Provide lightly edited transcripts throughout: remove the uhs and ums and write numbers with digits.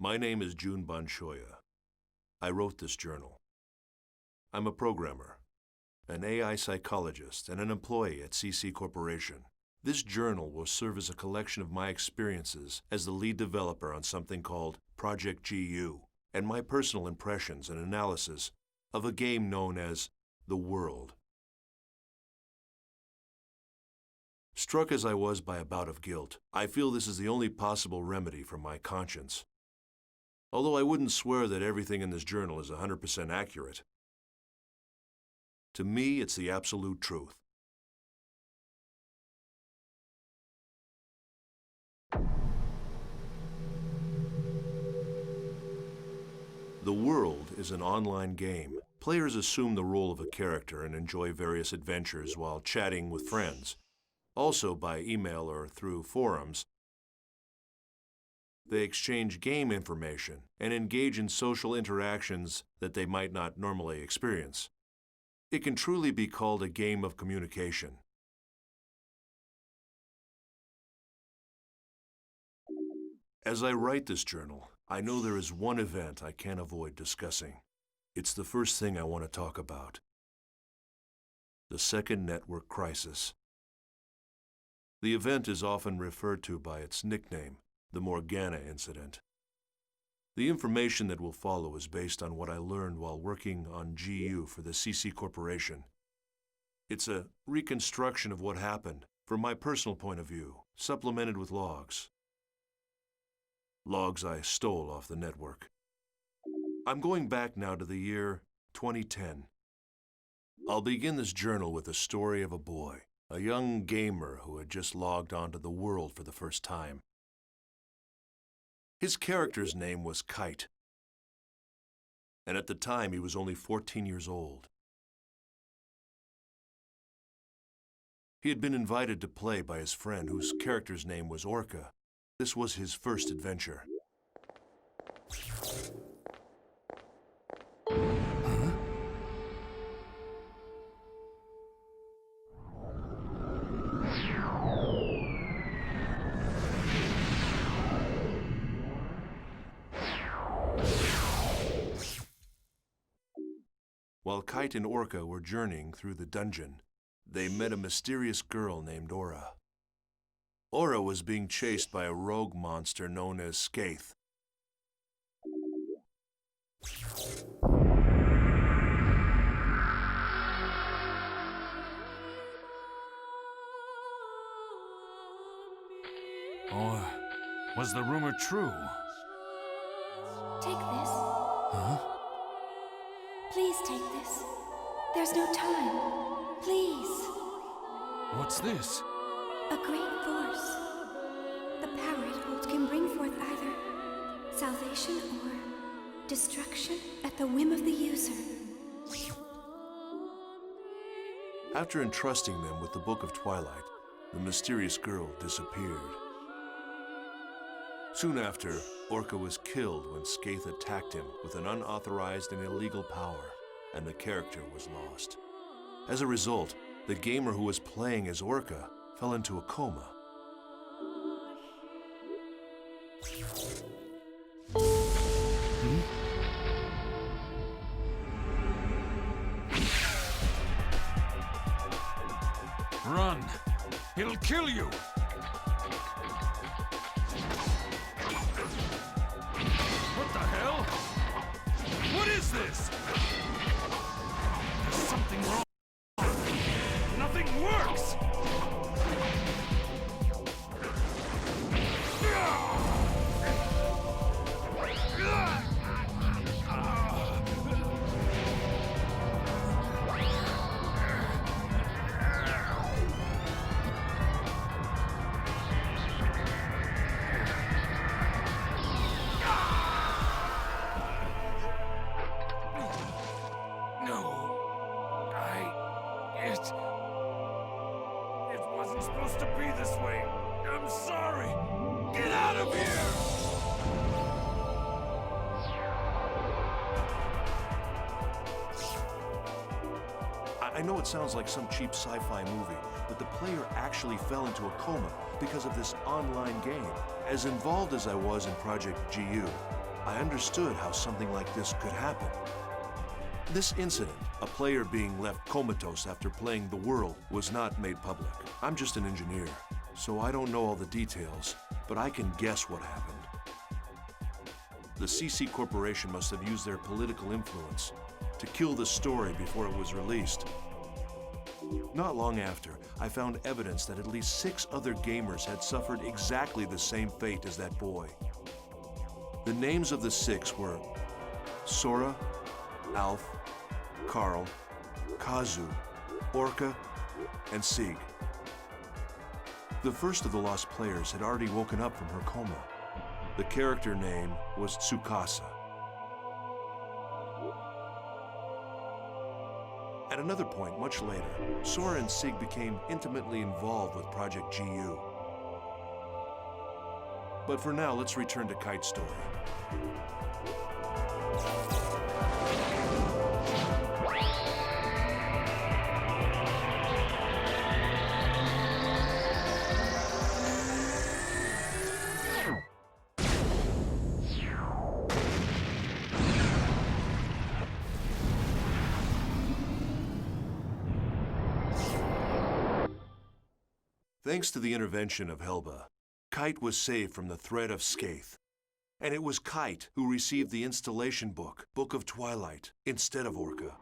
My name is Jun Banshoya. I wrote this journal. I'm a programmer, an AI psychologist, and an employee at CC Corporation. This journal will serve as a collection of my experiences as the lead developer on something called Project GU, and my personal impressions and analysis of a game known as The World. Struck as I was by a bout of guilt, I feel this is the only possible remedy for my conscience. Although I wouldn't swear that everything in this journal is 100% accurate. To me, it's the absolute truth. The World is an online game. Players assume the role of a character and enjoy various adventures while chatting with friends. Also by email or through forums, they exchange game information and engage in social interactions that they might not normally experience. It can truly be called a game of communication. As I write this journal, I know there is one event I can't avoid discussing. It's the first thing I want to talk about. The second network crisis. The event is often referred to by its nickname, the Morgana incident. The information that will follow is based on what I learned while working on GU for the CC Corporation. It's a reconstruction of what happened from my personal point of view, supplemented with logs. Logs I stole off the network. I'm going back now to the year 2010. I'll begin this journal with the story of a boy, a young gamer who had just logged onto the World for the first time. His character's name was Kite, and at the time he was only 14 years old. He had been invited to play by his friend whose character's name was Orca. This was his first adventure. While Kite and Orca were journeying through the dungeon, they met a mysterious girl named Aura. Aura was being chased by a rogue monster known as Skaith. Or was the rumor true? Take this. Huh? Please take this. There's no time. Please. What's this? A great force. The power it holds can bring forth either salvation or destruction at the whim of the user. After entrusting them with the Book of Twilight, the mysterious girl disappeared. Soon after, Orca was killed when Skaith attacked him with an unauthorized and illegal power, and the character was lost. As a result, the gamer who was playing as Orca fell into a coma. Run! It'll kill you! What the hell? What is this? There's something wrong. Nothing works! It wasn't supposed to be this way. I'm sorry. Get out of here! I know it sounds like some cheap sci-fi movie, but the player actually fell into a coma because of this online game. As involved as I was in Project GU, I understood how something like this could happen. This incident, a player being left comatose after playing the world, was not made public. I'm just an engineer, so I don't know all the details, but I can guess what happened. The CC Corporation must have used their political influence to kill the story before it was released. Not long after, I found evidence that at least 6 other gamers had suffered exactly the same fate as that boy. The names of the 6 were Sora, Alf, Carl, Kazu, Orca, and Sig. The first of the lost players had already woken up from her coma. The character name was Tsukasa. At another point, much later, Sora and Sig became intimately involved with Project GU. But for now, let's return to Kite's story. Thanks to the intervention of Helba, Kite was saved from the threat of Skaith. And it was Kite who received the installation book, Book of Twilight, instead of Orca.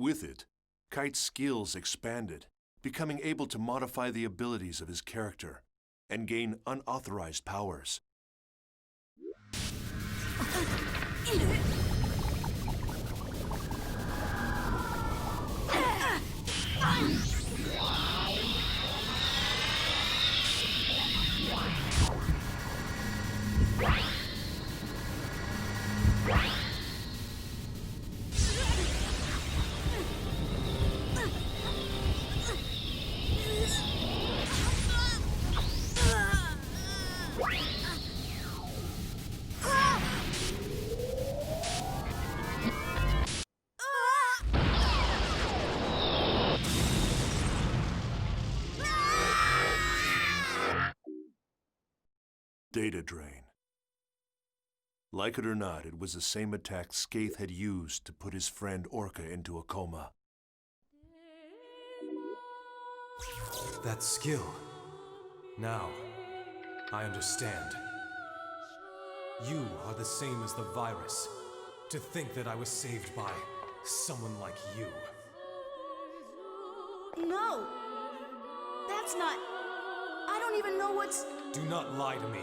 With it, Kite's skills expanded, becoming able to modify the abilities of his character and gain unauthorized powers. Data drain. Like it or not, it was the same attack Skaith had used to put his friend Orca into a coma. That skill. Now, I understand. You are the same as the virus. To think that I was saved by someone like you. No! That's not... I don't even know what's... Do not lie to me.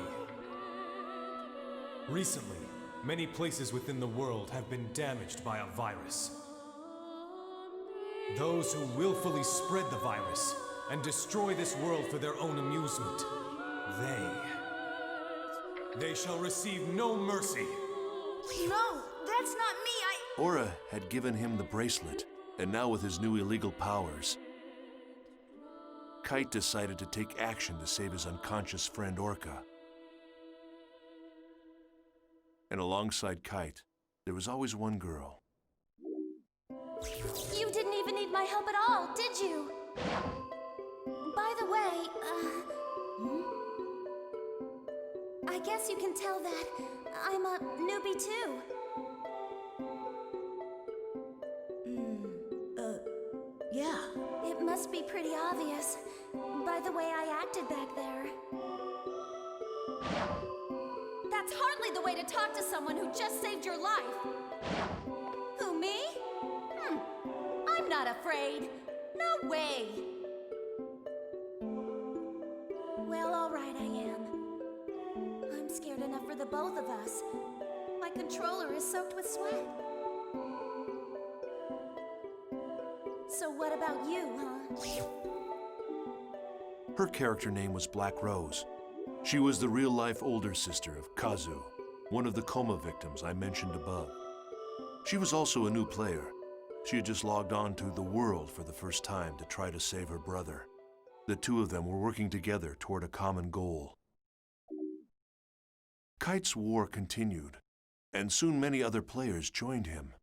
Recently, many places within the world have been damaged by a virus. Those who willfully spread the virus and destroy this world for their own amusement, they shall receive no mercy. No, that's not me, Aura had given him the bracelet, and now with his new illegal powers, Kite decided to take action to save his unconscious friend Orca. And alongside Kite, there was always one girl. You didn't even need my help at all, did you? By the way, I guess you can tell that I'm a newbie too. Yeah. It must be pretty obvious by the way I acted back there. That's hardly the way to talk to someone who just saved your life. Who, me? I'm not afraid. No way. Well, all right, I am. I'm scared enough for the both of us. My controller is soaked with sweat. So what about you, huh? Her character name was Black Rose. She was the real-life older sister of Kazu, one of the coma victims I mentioned above. She was also a new player. She had just logged on to the world for the first time to try to save her brother. The two of them were working together toward a common goal. Kite's war continued, and soon many other players joined him.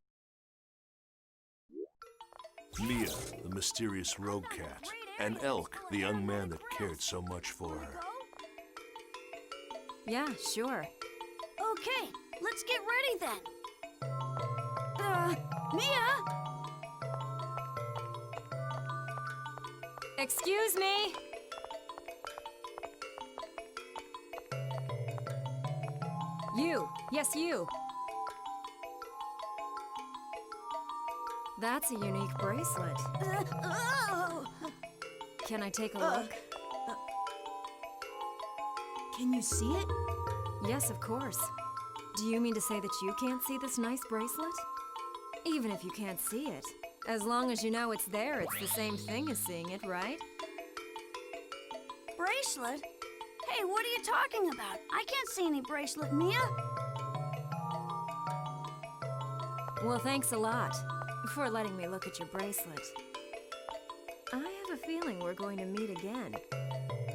Mia, the mysterious rogue cat, and Elk, the young man that cared so much for her. Yeah, sure. Okay, let's get ready then. Mia? Excuse me? You. Yes, you. That's a unique bracelet. Oh. Can I take a look? Can you see it? Yes, of course. Do you mean to say that you can't see this nice bracelet? Even if you can't see it, as long as you know it's there, it's the same thing as seeing it, right? Bracelet? Hey, what are you talking about? I can't see any bracelet, Mia. Well, thanks a lot for letting me look at your bracelet. I have a feeling we're going to meet again.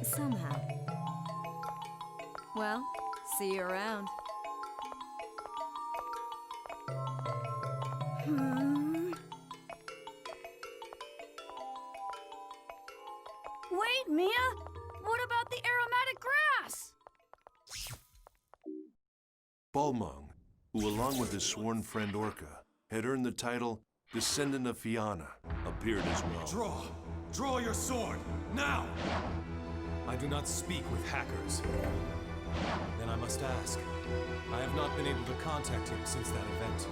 Somehow. Well, see you around. Wait, Mia! What about the aromatic grass? Balmung, who along with his sworn friend Orca, had earned the title Descendant of Fianna, appeared as well. Draw! Draw your sword! Now! I do not speak with hackers. Then I must ask. I have not been able to contact him since that event.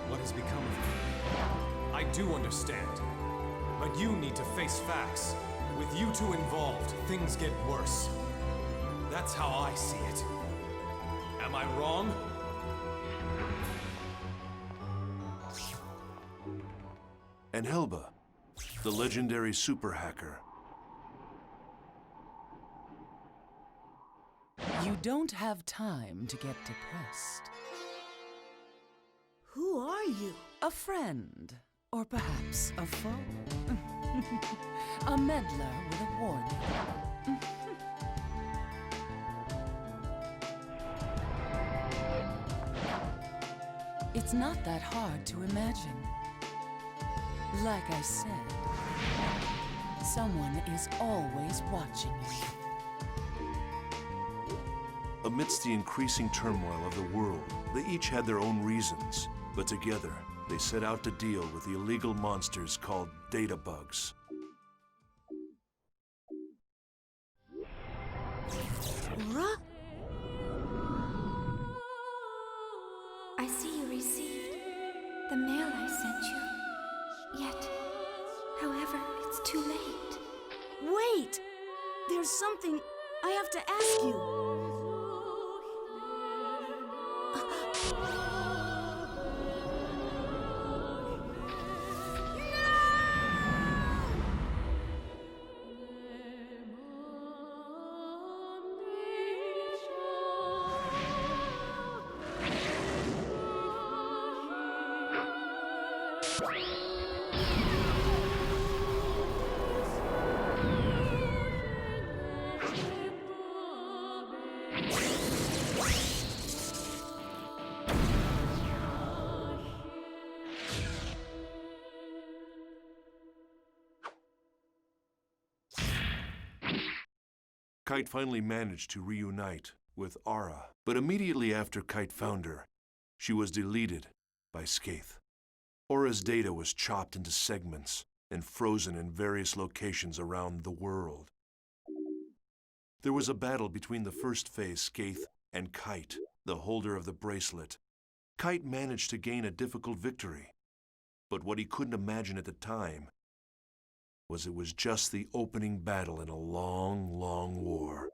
What has become of him? I do understand. But you need to face facts. With you two involved, things get worse. That's how I see it. Am I wrong? And Helba, the legendary super hacker. You don't have time to get depressed. Who are you? A friend, or perhaps a foe. A meddler with a warning. It's not that hard to imagine. Like I said, someone is always watching you. Amidst the increasing turmoil of the world, they each had their own reasons, but together they set out to deal with the illegal monsters called data bugs. Laura? I see you received the mail I sent you. Yet, however, it's too late. Wait! There's something I have to ask you. Kite finally managed to reunite with Ara, but immediately after Kite found her, she was deleted by Skaith. Aura's data was chopped into segments and frozen in various locations around the world. There was a battle between the first phase Skaith and Kite, the holder of the bracelet. Kite managed to gain a difficult victory, but what he couldn't imagine at the time was it was just the opening battle in a long, long war.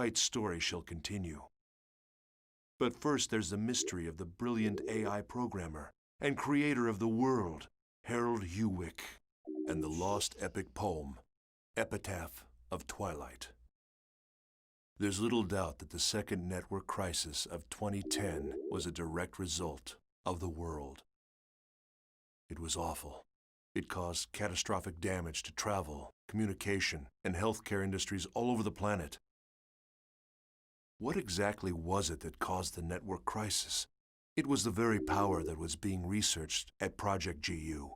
Heights story shall continue. But first there's the mystery of the brilliant AI programmer and creator of the world, Harold Hewick, and the lost epic poem, Epitaph of Twilight. There's little doubt that the second network crisis of 2010 was a direct result of the world. It was awful. It caused catastrophic damage to travel, communication, and healthcare industries all over the planet. What exactly was it that caused the network crisis? It was the very power that was being researched at Project GU.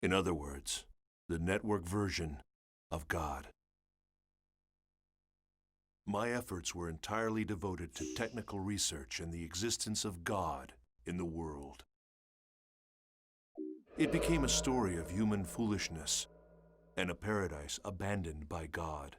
In other words, the network version of God. My efforts were entirely devoted to technical research and the existence of God in the world. It became a story of human foolishness and a paradise abandoned by God.